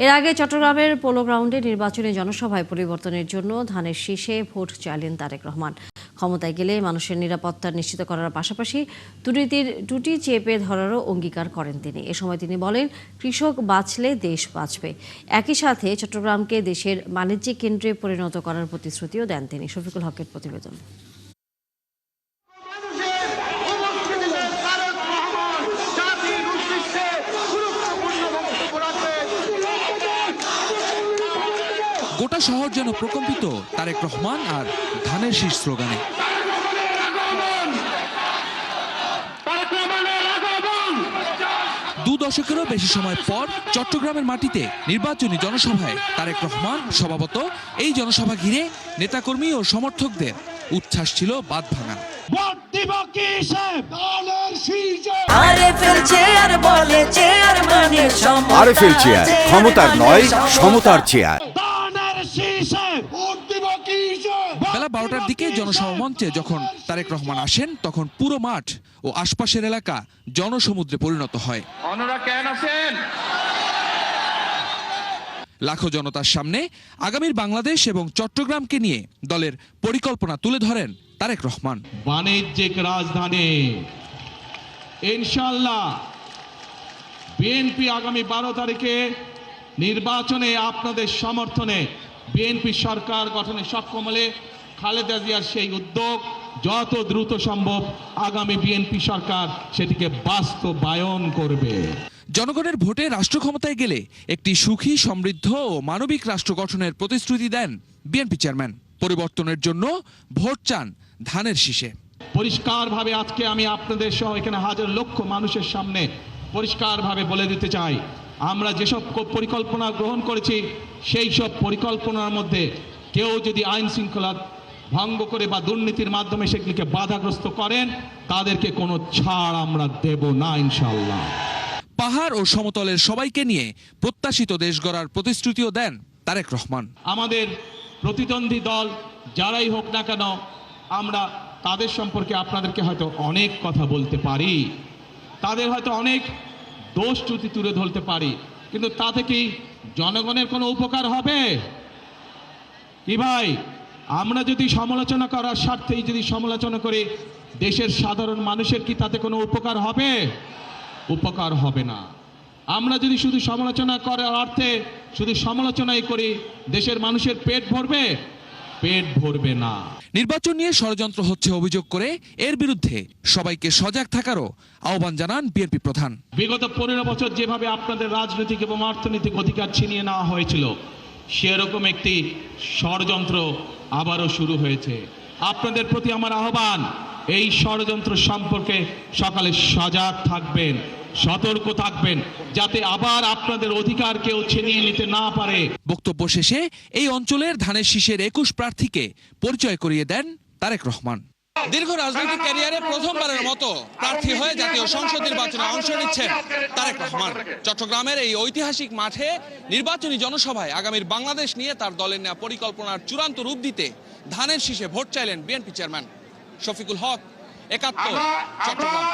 এর আগে চট্টগ্রামের পোলো গ্রাউন্ডে নির্বাচনী জনসভায় পরিবর্তনের জন্য ধানের শীষে ভোট চাইলেন তারেক রহমান। ক্ষমতায় গেলে মানুষের নিরাপত্তা নিশ্চিত করার পাশাপাশি দুর্নীতির টুটি চেপে ধরারও অঙ্গীকার করেন তিনি। এ সময় তিনি বলেন, কৃষক বাঁচলে দেশ বাঁচবে। একই সাথে চট্টগ্রামকে দেশের বাণিজ্যিক কেন্দ্রে পরিণত করার প্রতিশ্রুতিও দেন তিনি। শফিকুল হকের প্রতিবেদন। গোটা শহর যেন প্রকম্পিত তারেক রহমান আর ধানের শীষ স্লোগানে। দু দশকেরও বেশি সময় পর চট্টগ্রামের মাটিতে নির্বাচনী জনসভায় তারেক রহমান সভাপত। এই জনসভা ঘিরে নেতাকর্মী ও সমর্থকদের উচ্ছ্বাস ছিল বাঁধভাঙা। আরএফএল চেয়ার, ক্ষমতার নয় সমতার চেয়ার। বেলা 12টার দিকে জনসভা মঞ্চে যখন তারেক রহমান আসেন, তখন পুরো মাঠ ও আশপাশের এলাকা জনসমুদ্রে পরিণত হয়। লাখো জনতার সামনে আগামীর বাংলাদেশ এবং চট্টগ্রামকে নিয়ে দলের পরিকল্পনা তুলে ধরেন তারেক রহমান। বাণিজ্যিক রাজধানী ইনশাআল্লাহ বিএনপি আগামী 12 তারিখে নির্বাচনে আপনাদের সমর্থনে বিএনপি সরকার গঠনে সক্ষম হলে খালেদা জিয়ার সেই উদ্যোগ যত দ্রুত সম্ভব আগামী বিএনপি সরকার সেটিকে বাস্তবায়ন করবে। জনগণের ভোটে রাষ্ট্র ক্ষমতায় গেলে একটি সুখী, সমৃদ্ধ ও মানবিক রাষ্ট্র গঠনের প্রতিশ্রুতি দেন বিএনপি চেয়ারম্যান। পরিবর্তনের জন্য ভোট চান ধানের শীষে। পরিষ্কারভাবে আজকে আমি আপনাদের সহ এখানে হাজার লক্ষ মানুষের সামনে পরিষ্কারভাবে বলে দিতে চাই, আমরা যেসব পরিকল্পনা গ্রহণ করেছি সেই সব পরিকল্পনার মধ্যে কেউ যদি আইন শৃঙ্খলা ভঙ্গ করে বা দুর্নীতির মাধ্যমে সেগুলিকে বাধাগ্রস্ত করেন, তাদেরকে কোনো ছাড় আমরা দেব না ইনশাআল্লাহ। পাহাড় ও সমতলের সবাইকে নিয়ে প্রত্যাশিত দেশ গড়ার প্রতিশ্রুতিও দেন তারেক রহমান। আমাদের প্রতিদ্বন্দ্বী দল যারাই হোক না কেন, আমরা তাদের সম্পর্কে আপনাদেরকে হয়তো অনেক কথা বলতে পারি, তাদের হয়তো অনেক দোষ ত্রুটি তুলে ধরতে পারি, কিন্তু তাতে কি জনগণের কোনো উপকার হবে? কি ভাই, আমরা যদি সমালোচনা করার স্বার্থেই যদি সমালোচনা করি, দেশের সাধারণ মানুষের কি তাতে কোনো উপকার হবে? উপকার হবে না। আমরা যদি শুধু সমালোচনা করার অর্থে শুধু সমালোচনাই করি, দেশের মানুষের পেট ভরবে? পেট ভরবে না। নির্বাচন নিয়ে ষড়যন্ত্র হচ্ছে অভিযোগ করে এর বিরুদ্ধে সবাইকে সজাগ থাকারও আহ্বান জানান বিএনপি প্রধান। বিগত 15 বছর যেভাবে আপনাদের রাজনৈতিক এবং অর্থনৈতিক অধিকার ছিনিয়ে নেওয়া হয়েছিল, সেরকম একটি ষড়যন্ত্র আবারও শুরু হয়েছে। আপনাদের প্রতি আমার আহ্বান, এই ষড়যন্ত্র সম্পর্কে সকালে সজাগ থাকবেন, সতর্ক থাকবেন, যাতে আবার আপনাদের অধিকার কেউ ছিনিয়ে নিতে না পারে। বক্তব্য শেষে এই অঞ্চলের ধানের শীষের 21 প্রার্থীকে পরিচয় করিয়ে দেন তারেক রহমান। দীর্ঘ রাজনৈতিক ক্যারিয়ারে প্রথমবারের মতো প্রার্থী হয়ে জাতীয় সংসদ নির্বাচনে অংশ নিচ্ছেন তারেক রহমান। চট্টগ্রামের এই ঐতিহাসিক মাঠে নির্বাচনী জনসভায় আগামীর বাংলাদেশ নিয়ে তার দলের নেওয়া পরিকল্পনার চূড়ান্ত রূপ দিতে ধানের শীষে ভোট চাইলেন বিএনপি চেয়ারম্যান। শফিকুল হক, ৭১, চট্টগ্রাম।